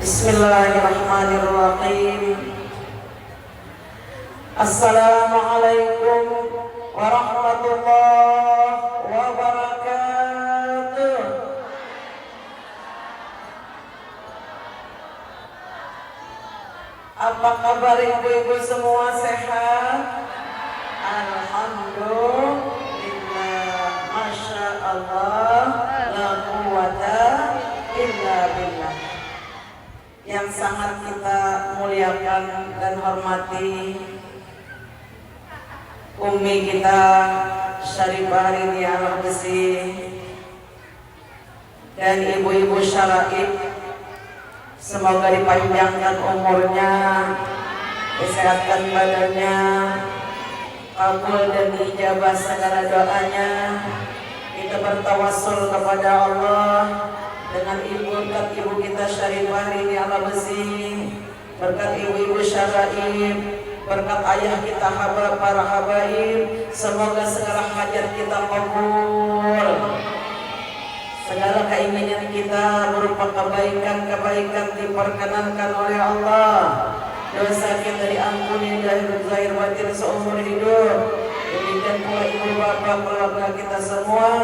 Bismillahirrahmanirrahim. Assalamualaikum warahmatullahi wabarakatuh. Apa kabar ibu-ibu semua, sehat? Alhamdulillah, Masya Allah, la quwata illa billah. Yang sangat kita muliakan dan hormati Umi kita Syarifah Harini Al-Besi dan ibu-ibu syaraif, semoga dipanjangkan umurnya, disehatkan badannya, kabul dan diijabah segala doanya. Kita bertawassul kepada Allah dengan berkat ibu kita Syarifah Harini Al-Besi, berkat ibu-ibu syaraif, berkat ayah kita para habaib, semoga segala hajat kita kabul, segala keinginan kita berupa kebaikan-kebaikan diperkenankan oleh Allah, dosa kita diampuni lahir zahir batin seumur hidup. Demikian pula ibu bapak keluarga kita semua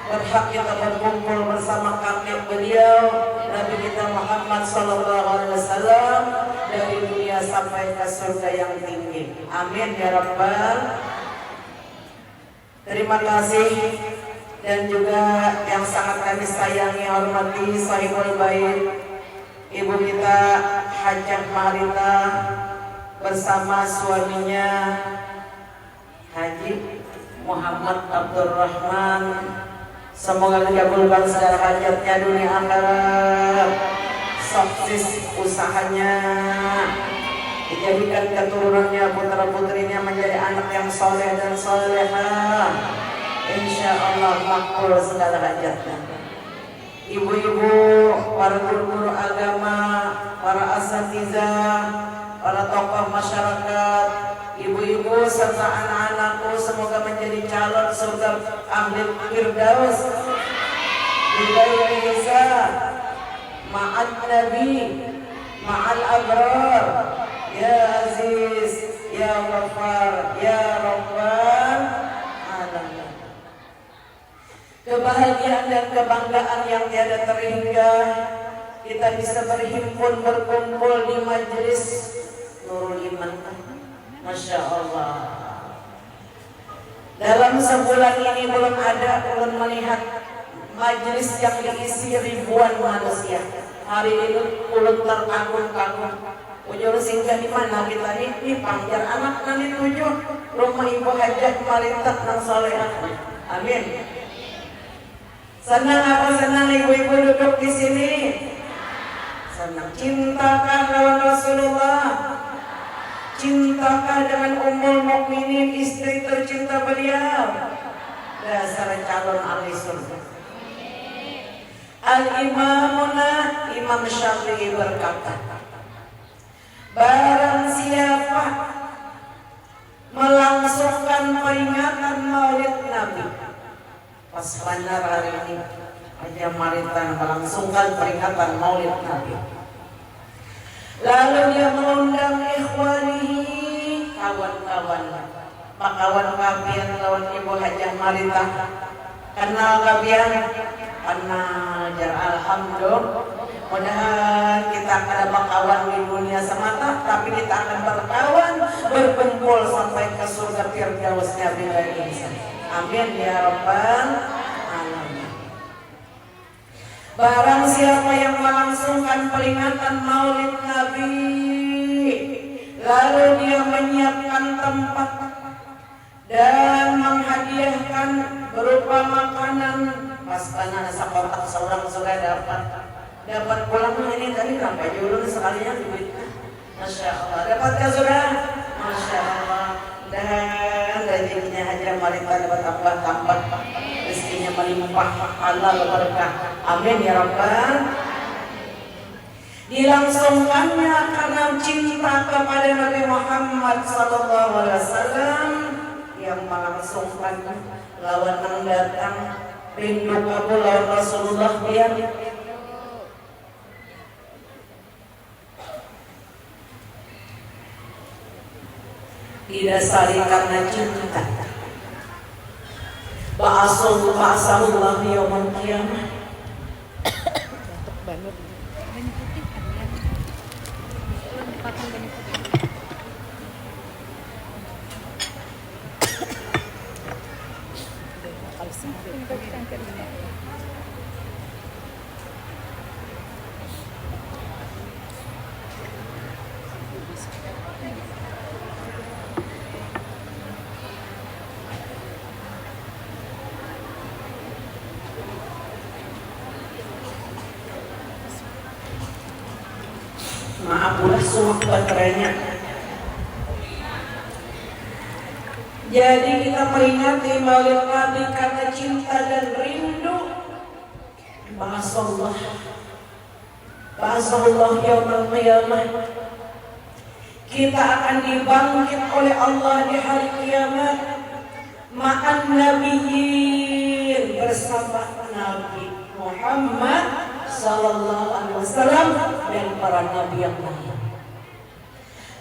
berhak kita berkumpul bersama kakek beliau Nabi kita Muhammad sallallahu alaihi wasallam dari dunia sampai ke surga yang tinggi. Amin ya rabbal. Terima kasih dan juga yang sangat kami sayangi, hormati sahibul bait ibu kita Hajah Marita bersama suaminya Haji Muhammad Abdul Rahman. Semoga dikabulkan segala hajatnya dunia akhirat, sukses usahanya, dijadikan keturunannya, putra putrinya menjadi anak yang soleh dan solehah. Insya Allah makbul segala hajatnya. Ibu-ibu, para guru-guru agama, para asatizah, para tokoh masyarakat, ibu-ibu serta anak-anakku semoga menjadi calon surga ahli firdaus bighairi hisab ma'al nabi ma'al abrar ya aziz ya ghaffar ya rabbal alamin. Kebahagiaan dan kebanggaan yang tiada terhingga kita bisa berhimpun berkumpul di majelis Nurul Iman. Masya Allah. Dalam sebulan ini belum ada ulun melihat majelis yang diisi ribuan manusia. Hari ini ulun terkagum-kagum. Ujur singgah di mana kita ini? Di Pangjar anak nanti 7 rumah ibu Hajah Marintah nang solehah. Amin. Senang apa senang ibu-ibu duduk di sini? Senang. Cintakah lawan Rasulullah? Cintakah dengan Ummul Mukminin, istri tercinta beliau? Dasar calon ahli surga. Al-Imamuna Imam Syafi'i berkata, barang siapa melangsungkan peringatan Maulid Nabi, pas benar hari ini Hajah Marita melangsungkan peringatan Maulid Nabi, lalu dia mengundang ikhwanihi, kawan-kawan, kawan kabian lawan ibu Hajah Marita. Kenal kabian? Kenal jar. Alhamdulillah. Mudah-mudahan kita akan berkawan di dunia semata, tapi kita akan berkawan berkumpul sampai ke surga firdausnya bighairi hisab. Amin ya rabbal alamin. Barang siapa yang melangsungkan peringatan Maulid Nabi, lalu dia menyiapkan tempat dan menghadiahkan berupa makanan, pas panas sekotak seorang sudah dapat pulang ini tadi sampai jurun sekalinya duitnya. Masya Allah. Dapatkah sudah? Masya Allah. Dan rezekinya Hajah Marita dapat tambah rezekinya melimpah, halal berkah. Amin ya rabbal. Dilangsungkannya karena cinta kepada Nabi Muhammad sallallahu alaihi wasallam, yang melangsungkan lawan yang datang rindu kabul lawan Rasulullah biar didasari karena cinta. Ba'asahullah yaumul qiyamah. Maaf udah sumak baterainya. Jadi kita peringati maulid Nabi karena cinta dan rindu. Ba'asallah yaumul qiyamah. Kita akan dibangkit oleh Allah di hari kiamat. Ma'an nabiyyin, bersama Nabi Muhammad sallallahu alaihi wasallam dan para nabi yang lain.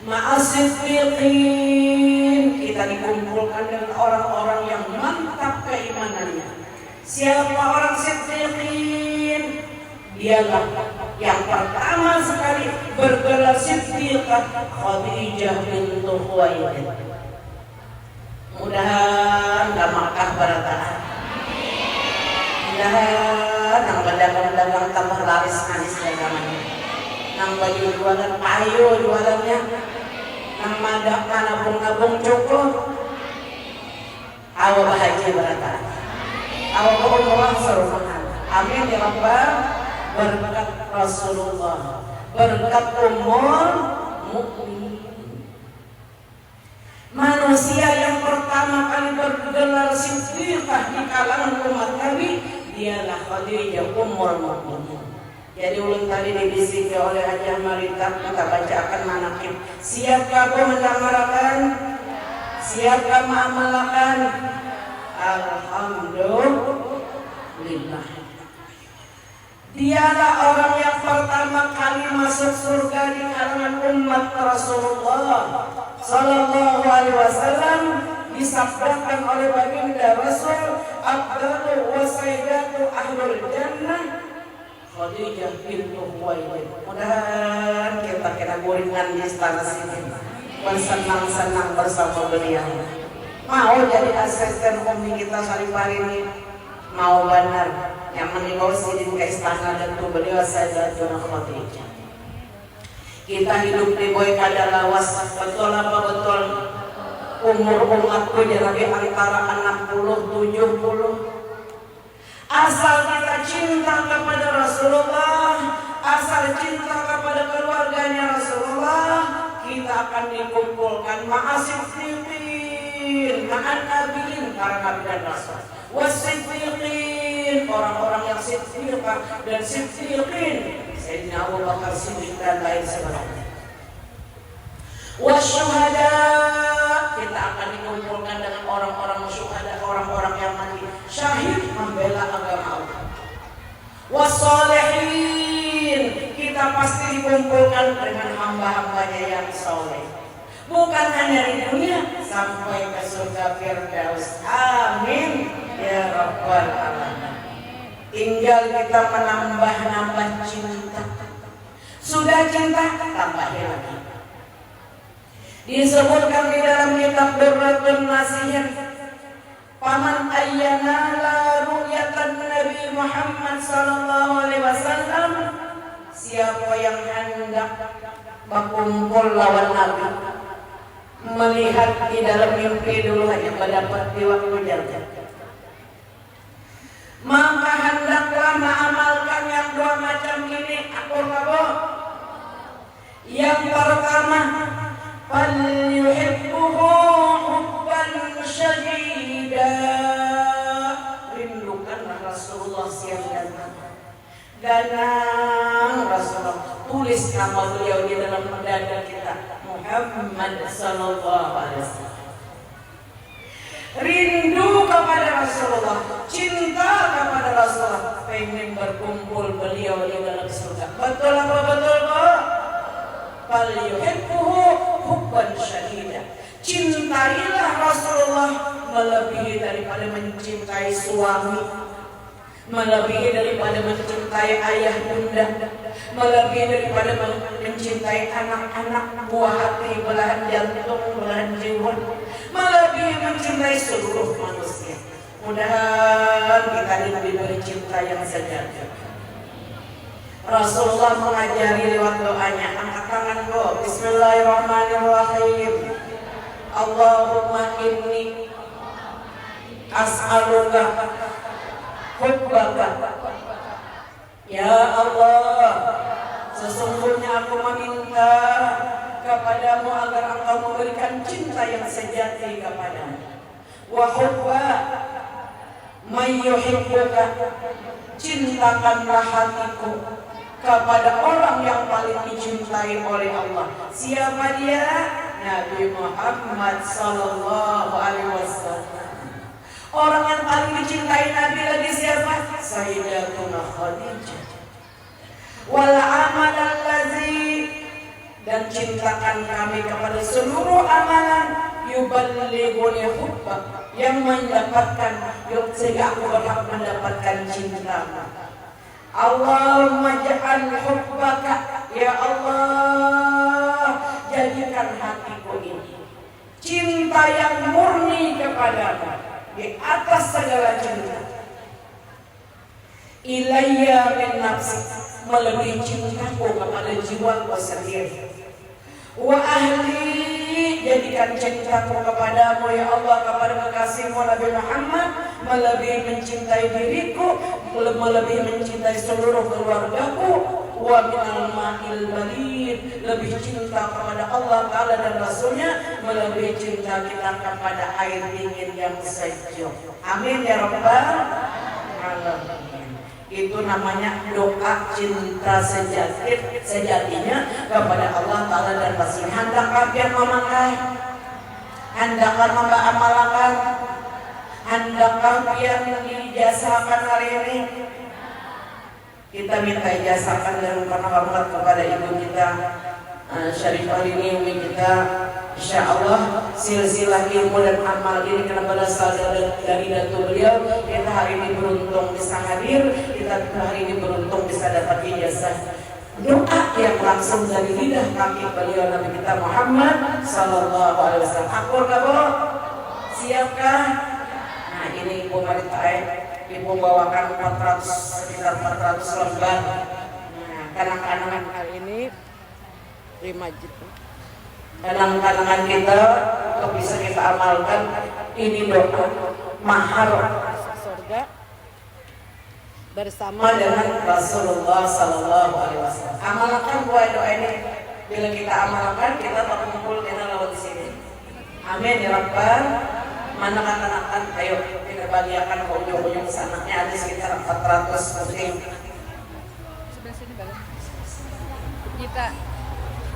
Ma'as-siddiqin, kita dikumpulkan dengan orang-orang yang mantap keimanannya. Siapa orang siddiqin? Dialah yang pertama sekali bergelar siddiqah, Khadijah bintu Khuwailid. Mudah-mudahan gak Makkah barataan. Mudah-mudahan nang pedagang-pedagang tambah laris manis dagangannya. Nang baju jualan payu jualannya. Nang madak nabung-nabung cukup. Awa bahagia barataan. Awa umrah serumahan. Amin ya Rabbal. Berkat Rasulullah, berkat umur mukmin. Manusia yang pertama kali bergelar siddiqah di kalangan umat Nabi dialah Khadijah ummul mukminin. Jadi ulun tadi dibisiki oleh Hajah Marita, kita bacakan manaqib. Siapkah mengamalkan? Siapkah mengamalkan? Alhamdulillah. Dialah orang yang pertama kali masuk surga di kalangan umat Rasulullah sallallahu alaihi wasallam, disabdakan oleh baginda Rasul, afdalu wa sayyidatu ahlul jannah Khadijah bintu Khuwailid. Mudah-mudahan kita kena gorengan di istana sini, bersenang-senang bersama beliau. Mau jadi asisten umi kita Saripari ini, mau benar yang meninggal sidin ke istana dan tu beliau Sayyidatuna Khadijah. Kita hidup di boy kada lawas, betul apa betul? Umur umatku jadi antara 60-70. Asal kita cinta kepada Rasulullah, asal cinta kepada keluarganya Rasulullah, kita akan dikumpulkan ma'as-siddiqin, ma'an nabiyin, para nabi dan rasul, was-siddiqin, orang-orang yang siddiqah dan siddiqin, Sayyidina Abu Bakar Siddiq dan lain sebagainya. Wasyuhada, kita akan dikumpulkan dengan orang-orang syuhada, orang-orang yang mati syahid membela agama Allah. Wassalihin, kita pasti dikumpulkan dengan hamba-hambanya yang soleh. Bukan hanya di dunia, sampai ke surga Firdaus. Amin ya Rabbal alamin. Tinggal kita menambah-nambah cinta. Sudah cinta, tambahin lagi. Disebutkan di dalam kitab Durratun Nasihin, paman ayyana la ru'yatan Nabi Muhammad sallallahu alaihi wasallam, siapa yang hendak berkumpul lawan Nabi, melihat di dalam mimpi dulu hanya mendapat di waktu jalan, maka hendaklah mengamalkan yang dua macam ini. Aku kabur. Yang pertama, falyuhibbuhu hubban syadida, rindukanlah Rasulullah siang dan malam. Ganang Rasulullah, tulis nama beliau di dalam dada kita, Muhammad sallallahu alaihi wasallam. Rindu kepada Rasulullah, cinta kepada Rasulullah, pengen berkumpul beliau di dalam surga. Betul apa betul kok? Falyuhibbuhu hubban syadida, cinta melebihi daripada mencintai suami, melebihi daripada mencintai ayah bunda, melebihi daripada mencintai anak-anak, buah hati, belahan jantung, belahan jiwa, melebihi mencintai seluruh manusia. Mudah-mudahan kita diberi cinta yang sejati. Rasulullah mengajari lewat doanya, angkat tangan kau, Bismillahirrahmanirrahim. Allahumma inni as'aluka hubbaka. Ya Allah, sesungguhnya aku meminta kepadamu agar engkau memberikan cinta yang sejati kepadamu. Wa hubba may yuhibbuka, cintakanlah hatiku kepada orang yang paling dicintai oleh Allah. Siapa dia? Nabi Muhammad sallallahu alaihi wasallam. Orang yang paling dicintai Nabi lagi siapa? Sayyidatuna Khadijah. Wal amal allazi, dan cintakan kami kepada seluruh amalan yuballighuni hubbak, yang mendapatkan sehingga aku berhak mendapatkan cintamu. Allahumma ja'al hubbaka, ya Allah, jadikan hatiku ini cinta yang murni kepadamu di atas segala cinta. Ilayya min nafsi, melebihi cintaku kepada jiwaku sendiri. Wa ahli, jadikan cintaku kepadamu ya Allah, kepada kekasihmu Nabi Muhammad, melebihi mencintai diriku, melebihi mencintai seluruh keluargaku. Wa minal ma'il balid, lebih cinta kepada Allah Ta'ala dan Rasulnya, melebihi cinta kita kepada air dingin yang sejuk. Amin ya Rabbal alamin. Itu namanya doa cinta sejatinya kepada Allah Ta'ala dan Rasul. Hendakkah pian memakai? Hendakkah membah amalakan? Hendakkah pian dijasakan hari ini? Kita minta ijazakan dan hormat kepada ibu kita Syarifah ini, umi kita. Insya Allah silsilah ilmu dan amal ini karena berasal dari datu beliau, kita hari ini beruntung bisa hadir, kita hari ini beruntung bisa dapat ijazah doa yang langsung dari lidah kaki beliau Nabi kita Muhammad sallallahu alaihi wasallam. Akur gak bu? Siapkah? Nah ini ibu Marita, ibu bawakan sekitar 400 lembar. Nah kadang-kadang hari ini 5 juta. Kadang-kadang kita untuk bisa kita amalkan ini doa mahar surga bersama dengan Rasulullah sallallahu alaihi wasallam. Amalkan doa ini. Bila kita amalkan, kita terkumpul kita lewat di sini. Amin ya Rabbal. Mana anak-anak, ayo kita bagiakan ke ujung-ujung sana. Ini ada sekitar 400 putih. Sebelah sini balik.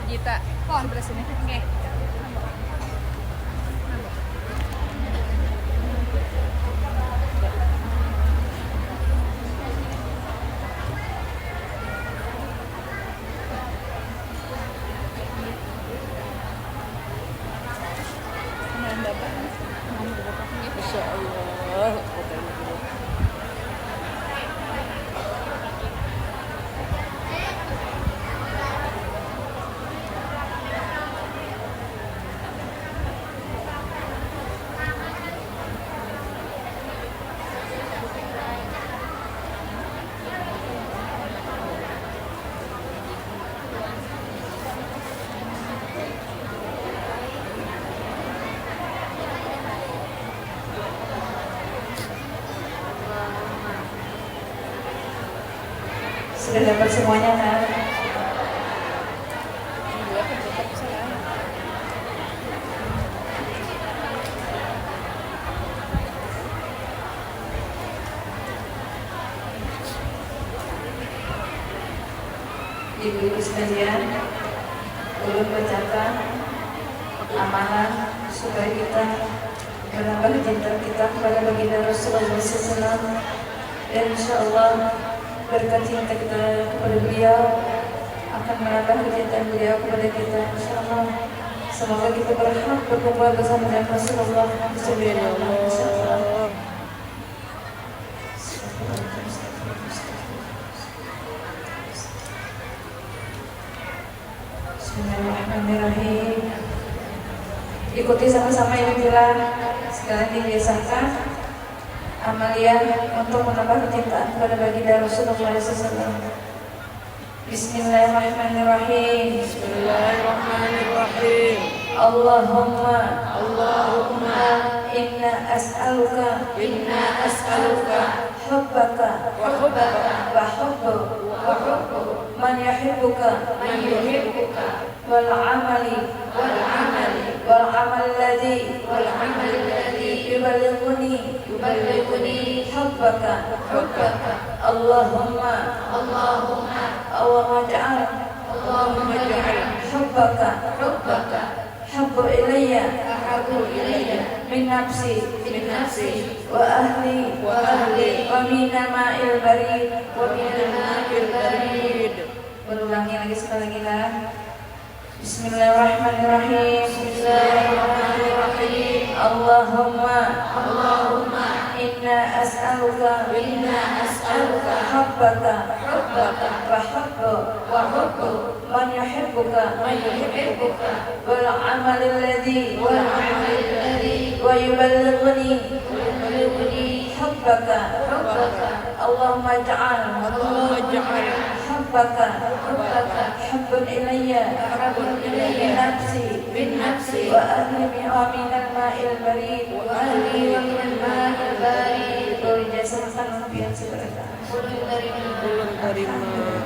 Jita, kok sebelah sini? Oke. Insya Allah. Sudah dapat semuanya kan? Ibu-ibu sekalian, belum bacakan amalan supaya kita menambah cinta kita kepada baginda Rasulullah SAW, dan insya Allah berkat cinta kita kepada beliau akan menambah kecintaan beliau kepada kita. Insyaallah semoga kita berhak berkumpul bersama dengan Rasulullah sallallahu alaihi wasallam. Diikuti sama-sama ini bila sekalian dibiasakan amalia untuk menambah kecintaan kepada baginda Rasulullah SAW. Bismillahirrahmanirrahim. Bismillahirrahmanirrahim. Allahumma Inna as'aluka hubbaka wa hubbaka wa hubbu man yuhibbuka wal amali wal amal ladhi yuballighuni hubbaka Allahumma ja'al hubbaka habbu ilayya min nafsi wa ahli wa minal ma'il barid Berulangi lagi sekali lagi lah. Bismillahirrahmanirrahim. Allahumma inna as'aluka hubbaka wa hubbu man yuhibbuka wal amal alladhi wa yuballighuni hubbaka Allahumma ja'al hubbaka hubbun ilayya min nafsi wa ahli wa minal ma'il barid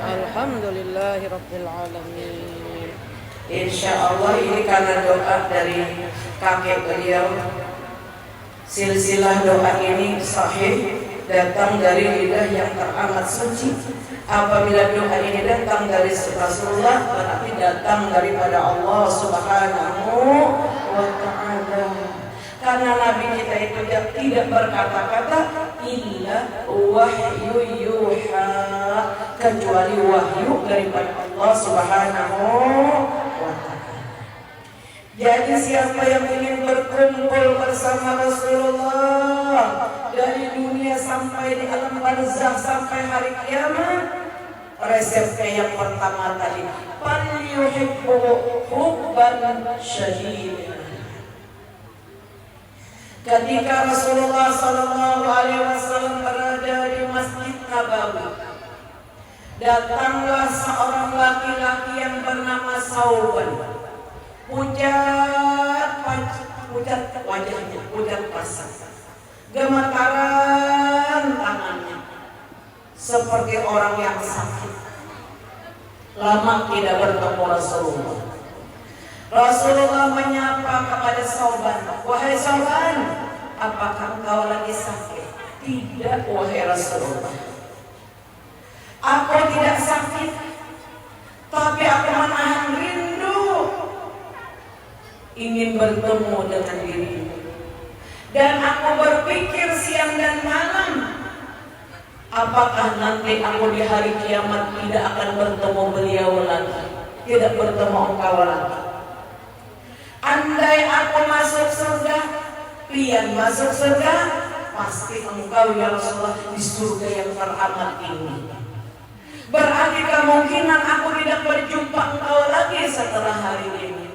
Alhamdulillahi Rabbil Alamin. Insya Allah ini karena doa dari kakek beliau. Silsilah doa ini sahih, datang dari lidah yang teramat suci. Apabila doa ini datang dari Rasulullah, berarti datang daripada Allah Subhanahu wa Ta'ala. Karena Nabi kita itu tidak berkata-kata illa wahyu yuha, kecuali wahyu daripada Allah Subhanahu wa Ta'ala. Jadi siapa yang ingin berkumpul bersama Rasulullah dari dunia sampai di alam barzakh sampai hari kiamat, resepnya yang pertama tadi, falyuhibbu hubban syadidan. Ketika Rasulullah Sallallahu Alaihi Wasallam berada di Masjid Nabawi, datanglah seorang laki-laki yang bernama Sauban. Pucat wajahnya, pucat pasang, gemetaran tangannya, seperti orang yang sakit. Lama tidak bertemu Rasulullah. Rasulullah menyapa kepada Sauban, wahai Sauban, apakah engkau lagi sakit? Tidak, wahai Rasulullah. Aku tidak sakit, tapi aku menahan rindu ingin bertemu dengan dirimu. Dan aku berpikir siang dan malam, apakah nanti aku di hari kiamat tidak akan bertemu beliau lagi, tidak bertemu engkau lagi. Andai aku masuk surga, pian masuk surga, pasti engkau ya Rasulullah di surga yang teramat tinggi. Berarti kemungkinan aku tidak berjumpa engkau lagi setelah hari ini.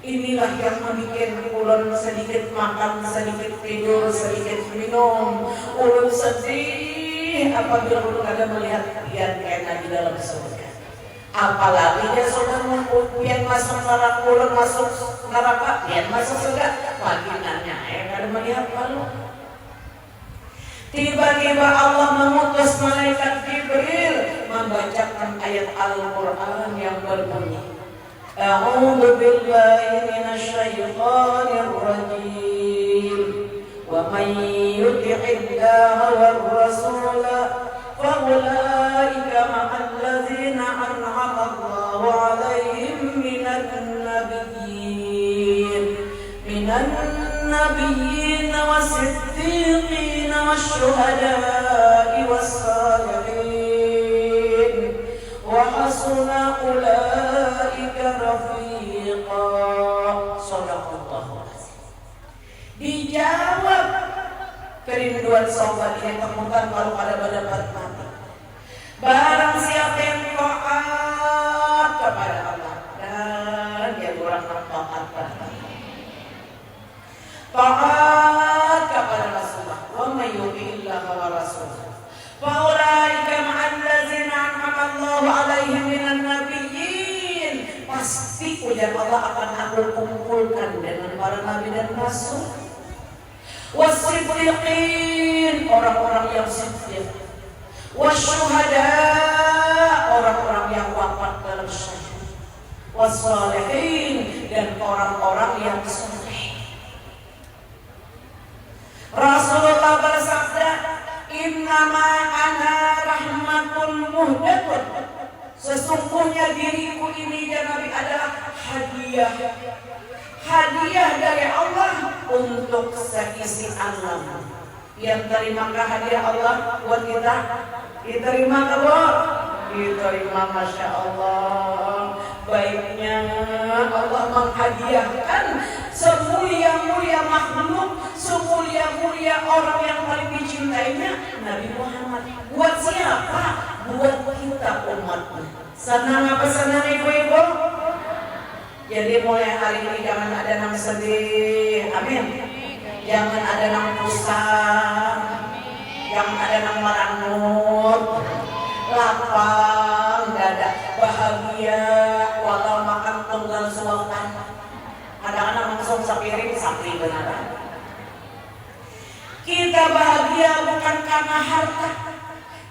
Inilah yang membuat ulun sedikit makan, sedikit tidur, sedikit minum. Ulun sedih apabila ulun ada melihat pian kena di dalam surga. Apalagi dia sudah pian masuk neraka, ulun masuk neraka, pian masuk surga. Baginannya ada melihat malu. Tiba-tiba Allah mengutus malaikat Jibril membacakan ayat Al-Quran yang berbunyi, A'udzu billahi minasyaitonir rajim. Wa may yuti'illaha war rasula fa ulaika ma'al ladzina an'ama Allahu 'alaihim minan nabiyyin was-siddiqin wasyuhada'i was-salihin wa hasuna ulaika rafiqa. Shadaqallahu azim. Dijawab kerinduan sahabat ini temukan kalau ada mendapat mati. Barang siapa yang taat kepada Allah dan dia kurang taat kepada Allah, taat kepada Rasulullah. Wa may yuti'illah wa rasulah fa ulaika ma'al ladzina an'ama Allahu 'alaihim minan nabiyyin. Pasti ujar Allah akan aku kumpulkan dengan para nabi dan rasul. Wasiddiqin, orang-orang yang siddiq. Wasyuhada, orang-orang yang wafat dalam syahid. Wassalihin, dan orang-orang yang saleh. Rasulullah bersabda, innama ana rahmatun muhdatun. Sesungguhnya diriku ini ya Nabi adalah hadiah. Hadiah dari Allah untuk seisi alam. Yang terimakah hadiah Allah buat kita? Diterima kah? Diterima, Masya Allah. Baiknya Allah menghadiahkan semulia-mulia makhluk, semulia-mulia orang yang paling dicintainya, Nabi Muhammad. Buat siapa? Buat kita umatnya. Senang apa senang ibu-ibu? Jadi mulai hari ini jangan ada yang sedih, amin. Jangan ada yang pusat, jangan ada yang merangut, lapang, dada, bahagia, walau makan tunggal suapan. Kadang-kadang langsung sepiring sapi beneran. Kita bahagia bukan karena harta,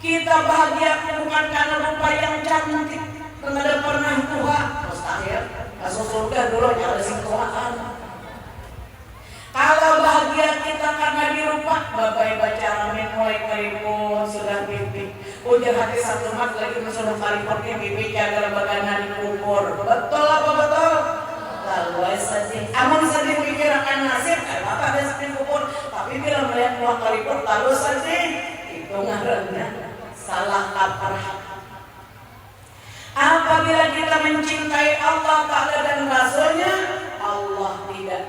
kita bahagia bukan karena rupa yang cantik, karena pernah tua, mustahil. Masuk surga dulu nyala situaan. Kalau bahagia kita karena dirupa, bapak baca amin mulai keriput sudah pipi. Ujar hati satu mat lagi sudah keriputnya pipi jaga bagana dikubur. Betul apa betul? Kalau sedih, amun sedih mikir akan nasib, apa ada sedih kubur. Tapi bila melihat buah keriput lalu sedih, itu ngaranna salah kaprah. Apabila kita mencintai Allah Ta'ala dan Rasulnya, Allah tidak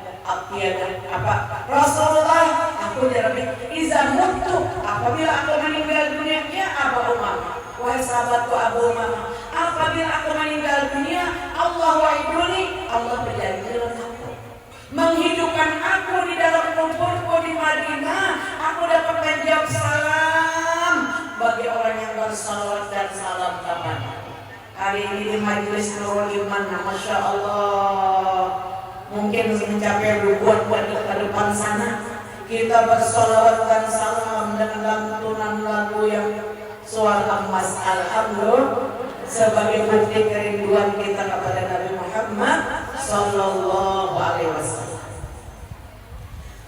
apa Rasulullah aku jarabi iza mutu, apabila aku meninggal dunia, ya Abu Umamah, wahai sahabatku Abu Umamah, apabila aku meninggal dunia, Allah wa'iduni, Allah berjanji dengan aku menghidupkan aku di dalam kuburku di Madinah. Aku dapat menjawab salam bagi orang yang bersalawat dan salam kepada. Hari ini di majelis Nurul Iman, Masya Allah, mungkin mencapai ribuan buat ke depan sana. Kita bersolawat dan salam dengan lantunan lagu yang suara emas, alhamdulillah, sebagai bukti kerinduan kita kepada Nabi Muhammad Sallallahu Alaihi Wasallam.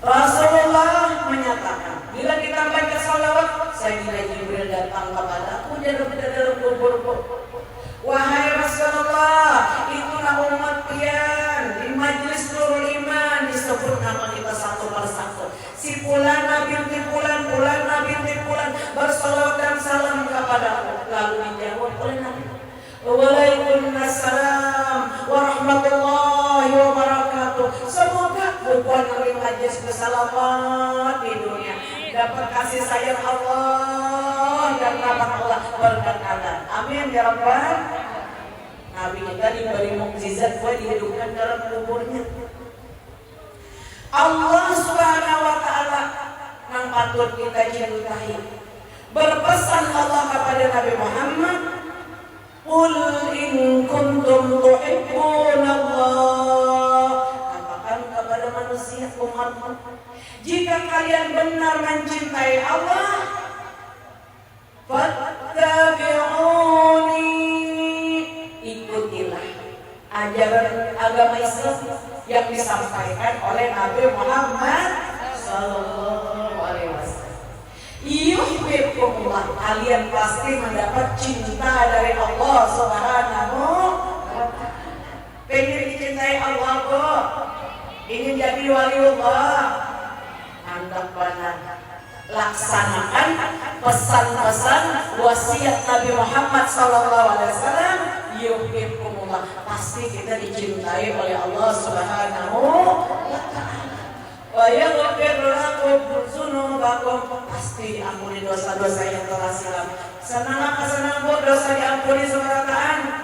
Rasulullah menyatakan, bila kita baca salawat, Sayyidina Jibril datang kepada aku dalam kuburku. Wahai Rasulullah, itulah umat pian di majelis Nurul Iman disebut nama kita satu persatu. Si fulan binti fulan, fulan binti fulan bersalawat dan salam kepadaku. Lalu dijawab oleh Nabi, waalaikumsalam warahmatullahi wabarakatuh. Semoga bukan dari majelis bersalamat di dunia dapat kasih sayang Allah dan rahmat Allah berkekalan. Amin ya Rabbal. Nabi kita diberi mukjizat buat dihidupkan dalam kuburnya. Allah Subhanahu wa Ta'ala yang patut kita cintai, berpesan Allah kepada Nabi Muhammad, qul in kuntum tuhibbunallah, katakan kepada manusia umatmu, jika kalian benar mencintai Allah, fattabi'uni, ikutilah ajaran agama Islam yang disampaikan oleh Nabi Muhammad Sallallahu Alaihi Wasallam. Yuhibbukumullah, kalian pasti mendapat cinta dari Allah Subhanahu wa Ta'ala. Pengen dicintai Allah kok, ingin jadi waliullah, mantap banget. Laksanakan pesan-pesan wasiat Nabi Muhammad SAW. Yuhibbukumullah, pasti kita dicintai oleh Allah Subhanahu wa Ta'ala. Wa yaghfir lakum dzunubakum, pasti diampuni dosa-dosa yang telah silam. Senang dosa diampuni seberataan.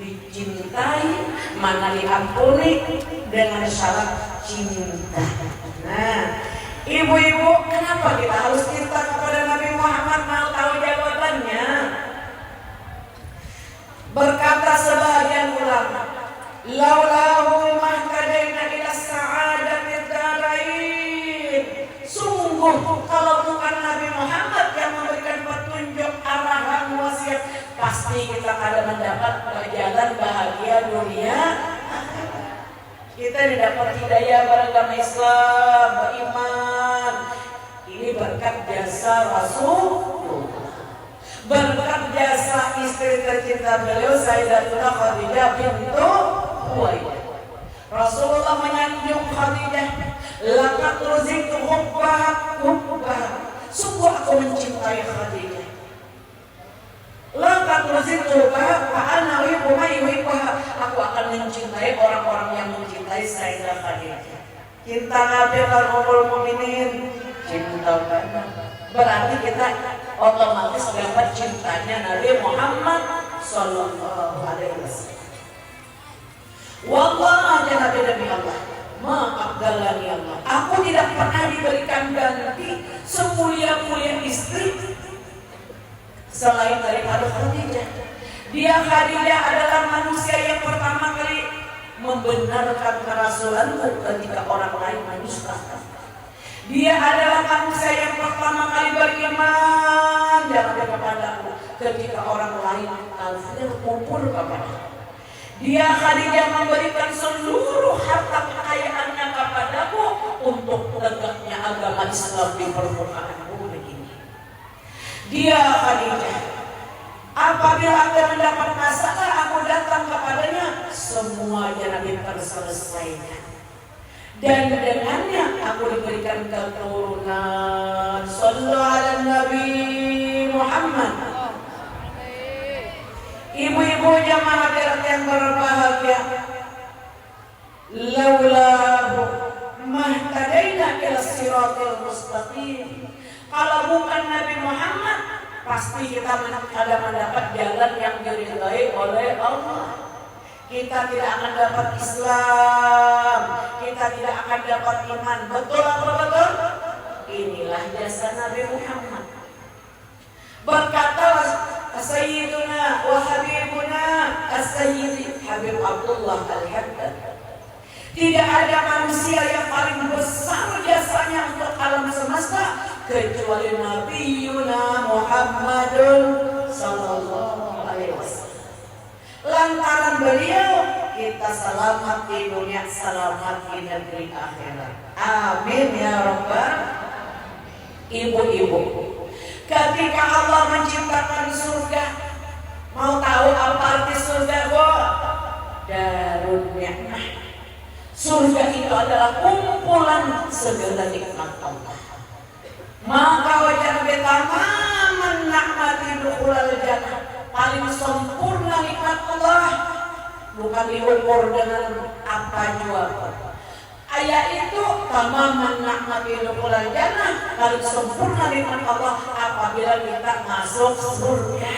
Dicintai, mana diampuni dengan syarat cinta. Nah, ibu-ibu, kenapa kita harus cinta kepada Nabi Muhammad? Mau tahu jawabannya? Berkata sebagian ulama, laulahu mahtadaina ila sa'adatid darain. Sungguh kalau bukan Nabi Muhammad yang memberikan petunjuk arahan wasiat, pasti kita akan mendapat jalan bahagia dunia. Kita didapat hidayah beragama Islam, beriman. Ini berkat jasa Rasulullah, berkat jasa istri tercinta beliau Sayyidatuna Khadijah bintu Khuwailid. Rasulullah menyanjung Khadijah, laqad ruziqtu hubbaha. Sungguh aku mencintai Khadijah. Laqad ruziqtu hubbaha fa ana uhibbu man yuhibbuha. Aku akan mencintai orang-orang yang mencintai Sayyidah Khadijah. Cinta Nabi kan ummul mukminin, cinta banget. Berarti kita otomatis dapat cintanya Nabi Muhammad sallallahu alaihi wasallam. Wallah aja Nabi Allah, ma'abdallani Allah. Aku tidak pernah diberikan ganti semulia-mulia istri selain daripada Khadijah. Dia Khadijah adalah manusia yang pertama kali membenarkan kerasulan ketika orang lain mendustakan. Dia adalah manusia yang pertama kali beriman kepadaku ketika orang lain kafir kufur kepadaku. Dia Khadijah memberikan seluruh harta kekayaannya kepadaku untuk tegaknya agama Islam di permukaan bumi ini. Dia Khadijah, apabila aku mendapat masalah, aku datang kepadanya, semuanya Nabi terselesaikan. Dan dengannya aku diberikan keturunan. Sallu ala Nabi Muhammad. Ibu-ibu jamaah hadirat yang berbahagia, laulahu mahtadaina ila siratal mustaqim. Kalau bukan Nabi Muhammad, pasti kita ada mendapat jalan yang diridhai oleh Allah. Kita tidak akan dapat Islam, kita tidak akan dapat iman. Betul apa betul? Inilah jasa Nabi Muhammad. Berkata Sayyiduna wa Habibuna As-Sayyid Habib Abdullah Al-Haddad, tidak ada manusia yang paling besar jasanya untuk alam semesta kecuali Nabiuna Muhammadun sallallahu alaihi wasallam. Lantaran beliau kita selamat di dunia, selamat di negeri akhirat. Amin ya rabbal. Ibu-ibu, ketika Allah menciptakan surga, mau tahu apa arti surga, Bu? Darun Ni'mah. Surga itu adalah kumpulan segala nikmat Allah. Maka wajar betamaman nikmati dukhulal jannah. Paling sempurna nikmat Allah bukan diukur dengan apa jua. Ayat itu tamaman nikmati dukhulal jannah, paling sempurna nikmat Allah apabila kita masuk surga.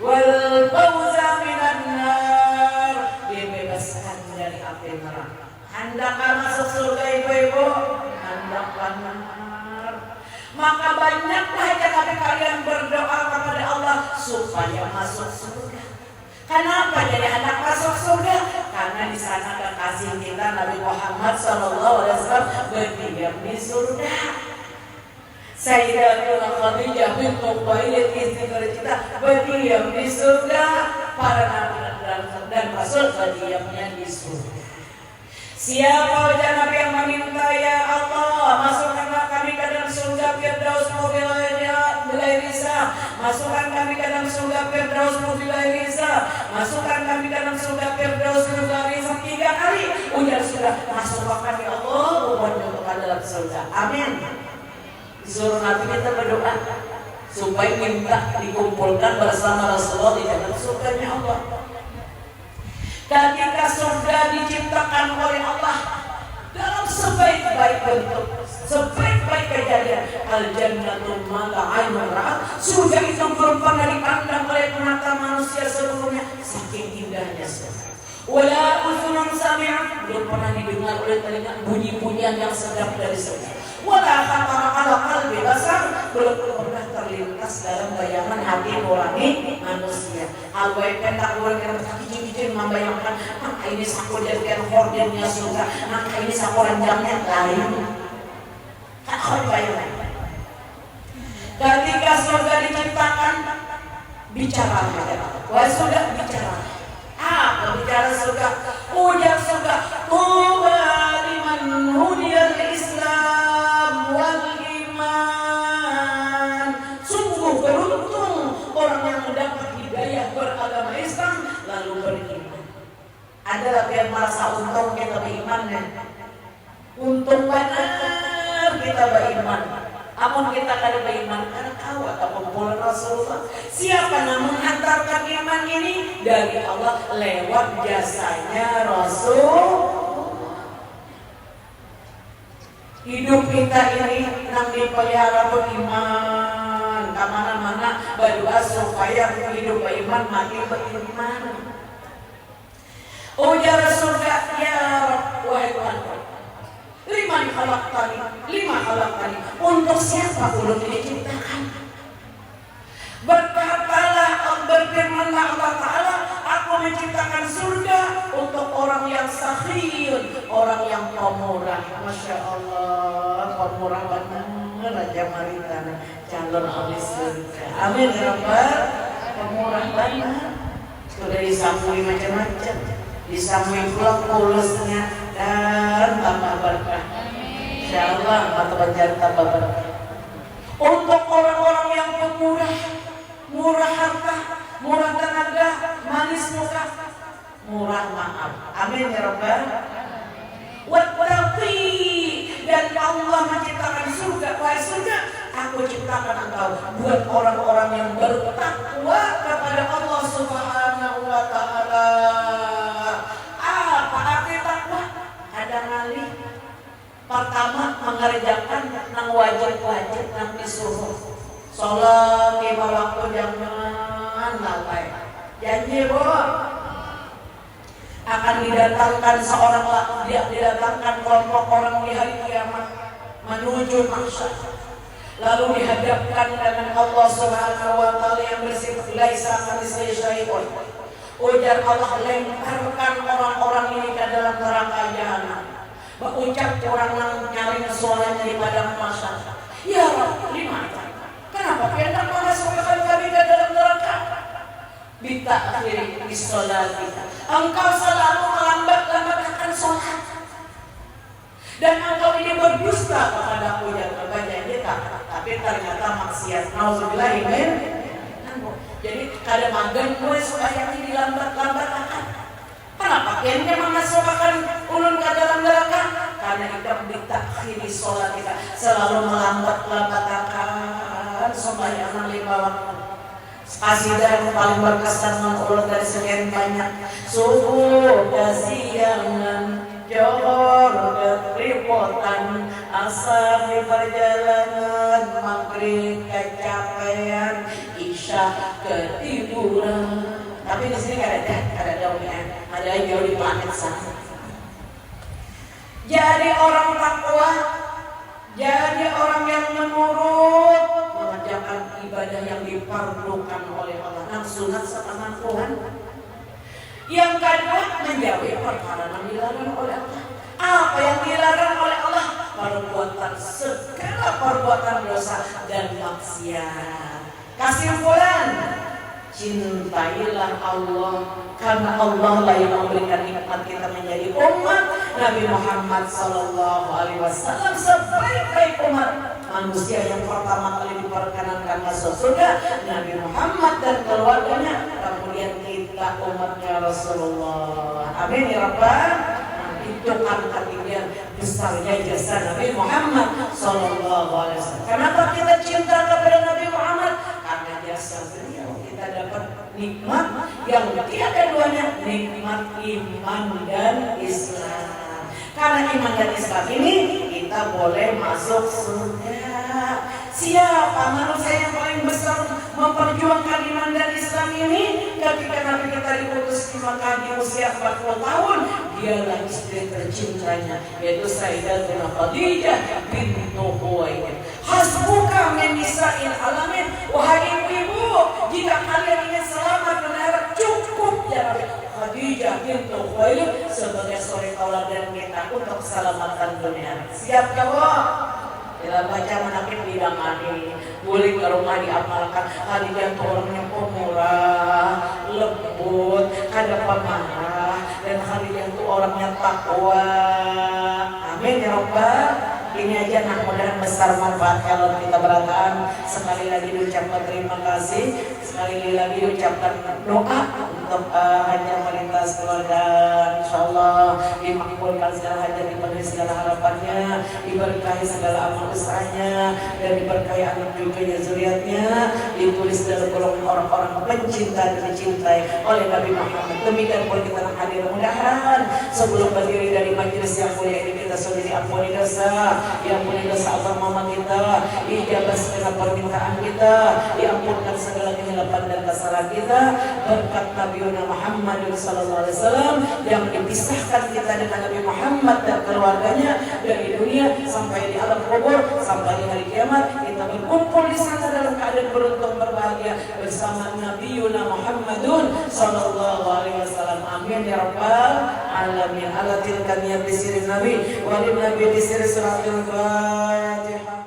Wal fawza minan nar, dibebaskan dari api neraka. Hendakkah masuk surga ibu-ibu? Hendakkah. Maka banyaklah kali kalian berdoa kepada Allah supaya masuk surga. Kenapa jadi anak masuk surga? Karena di sana kekasih kita Nabi Muhammad SAW berdiam di surga. Sayyidatuna Khadijah bintu Khuwailid istri tercinta berdiam di surga. Para nabi dan rasul berdiamnya di surga. Siapa wajah Nabi yang meminta, ya Allah masukkanlah kami ke dalam surga Firdaus bila bisa, masukkan kami ke dalam surga Firdaus bila bisa, masukkan kami ke dalam surga Firdaus bila bisa. 3 kali ujar sudah, masukkan kami Allah untuk ke dalam surga. Amin. Disuruh Nabi kita berdoa supaya minta dikumpulkan bersama Rasulullah di dalam surganya Allah. Ketika surga diciptakan oleh Allah dalam sebaik-baik bentuk, sebaik-baik kejadian, al-jannatul mala ainun ra'at, surga itu belum pernah dipandang oleh mata manusia sebelumnya, saking indahnya surga. Wala uzunun sami'at, belum pernah didengar oleh telinga bunyi-bunyian yang sedap dari surga. Wala khatara ala qalbi basar, belum pernah terlintas dalam bayangan hati nurani manusia. Hal baik pentak urang yang hiji-hiji membayangkan, maka ini saku jadikan hordennya surga, maka ini saku ranjangnya lain. Kan bayangkan. Ketika surga diciptakan, bicara wah sudah bicara. Apa bicara surga? Ujar surga, tuba liman hudiyal Islam wal iman. Sungguh beruntung orang yang mendapat hidayah beragama Islam lalu beriman. Adalah yang merasa untung kita beriman ya. Untung benar kita beriman. Amun kita kada beriman karena tahu atau kumpulan Rasulullah. Siapa yang menghantarkan iman ini? Dari Allah lewat jasanya Rasul. Hidup kita ini nang dipelihara beriman. Kemana-mana berdoa supaya hidup beriman, mati beriman. Ujar surga, ya Rabb, wahai Tuhanku, lima khalaqtani, untuk siapa ulun diciptakan? Berkatalah, berfirmanlah Allah Ta'ala, aku menciptakan surga untuk orang yang sakhiyun, orang yang pemurah. Masya Allah, pemurah benar Raja Maritana, calon ahli surga. Amin ya Rabbal, pemurah benar. Sudah disambui macam-macam, disambui pula pulusnya dan tambah berkah. Insyaallah mata panjang tambah berkah. Untuk orang-orang yang pemurah, murah harta, murah tenaga, manis muka, murah maaf. Amin ya Rabbal. Wattaqi, dan Allah menciptakan surga. Wahai surga, aku ciptakan engkau buat orang-orang yang bertakwa kepada Allah Subhanahu wa Ta'ala. Apa arti takwa? Ada ngalih. Pertama, mengerjakan nang wajib-wajib nang disuruh. Sholat lima waktu jangan lalai. Janji akan didatangkan didatangkan kelompok orang di hari kiamat menuju mahsyar. Lalu dihadapkan dengan Allah Subhanahu wa Ta'ala yang bersifat laisa kamitslihi syai'un. Ujar Allah, lemparkan orang-orang ini ke dalam neraka jahanam. Berucap orang yang nyari suaranya di padang mahsyar, ya Rabb, lima. Kenapa hendak memasukkan kami ke dalam neraka? Bitakhiri bisolatika, engkau selalu melambat-lambatkan sholat, dan engkau ini berdusta kepada aku yang terbaca kita, tapi ternyata maksiat. Nauzubillahi min. Jadi kada magan gue supaya ini dilambat-lambatkan. Kenapa? Yang memasukkan ulun ke dalam neraka? Karena kita bitakhiri sholatika, selalu melambat-lambatkan sembahyang lima waktu. Kasidah yang paling berkesan menurut dari sekian banyak. Subuh kesiangan, johor keripotan, asar di perjalanan, maghrib kecapean, isya ketiduran. Tapi di sini ada daunnya, ada jauh di planet sana. Jadi orang takwa, jadi orang yang menurut, mengerjakan ibadah yang diperlukan oleh Allah, nang sunat setengah Tuhan. Yang kedua, menjauhi perkara yang dilarang oleh Allah. Apa yang dilarang oleh Allah? Perbuatan, segala perbuatan dosa dan maksiat. Kesimpulan, cintailah Allah, karena Allah lah yang memberikan nikmat kita menjadi umat Nabi Muhammad SAW, sebaik-baik umat manusia yang pertama kali diperkenankan masuk surga, Nabi Muhammad dan keluarganya. Kemudian kita umatnya Rasulullah. Amin ya Rabbal. Itu kan ketinggian besarnya jasa Nabi Muhammad SAW. Kenapa kita cinta kepada Nabi Muhammad? Karena jasa beliau kita dapat nikmat yang tiada duanya, nikmat iman dan Islam. Karena iman dan Islam ini kita boleh masuk surga. Siapa manusia yang paling besar memperjuangkan iman dan Islam ini? Ketika Nabi kita diutus di Makkah di usia 40 tahun, dialah istri tercintanya, yaitu Sayyidatuna Khadijah bintu Khuwailid. Hasbuka min nisa'il alamin. Wahai ibu-ibu, jika kalian ingin selamat dan akhirat, cukup ya Nabi Khadijah bintu Khuwailid sebagai suri tauladan kita untuk keselamatan dunia. Siap kamu? Bila baca menakib bidang ani, boleh ke rumah diamalkan. Khadijah itu orangnya pemurah, lembut, kada pemarah, dan Khadijah itu orangnya takwa. Amin ya Rabbal. Ini aja nah mudah besar manfaat kalau kita berataan. Sekali lagi diucapkan terima kasih, sekali lagi diucapkan doa untuk hajat melintas keluarga. InsyaAllah dimakbulkan segala hajat, dipenuhi segala harapannya, diberkahi segala amal usahanya, dan diberkahi anak cucunya, zuriatnya, ditulis dalam golongan orang-orang pencinta dan dicintai oleh Nabi Muhammad. Demikian pula kita hadir, mudah-mudahan sebelum berdiri dari majelis yang mulia ini kita sudah diampuni dosa, diampuni dosa abang mama kita, ijabah segala permintaan kita, diampunkan segala kehilafan dan kesalahan kita, berkat Nabi Muhammad sallallahu alaihi wasallam yang dipisahkan kita dengan Nabi Muhammad dan keluarganya dari dunia sampai di alam kubur, sampai di hari kiamat kita berkumpul di sana dalam keadaan beruntung berbahagia bersama Nabi Muhammadun sallallahu alaihi wasallam. Amin ya rabbal alamin. Ala tilka niyat bisirin nabi wa lin nabi bisiri suratul Fatihah.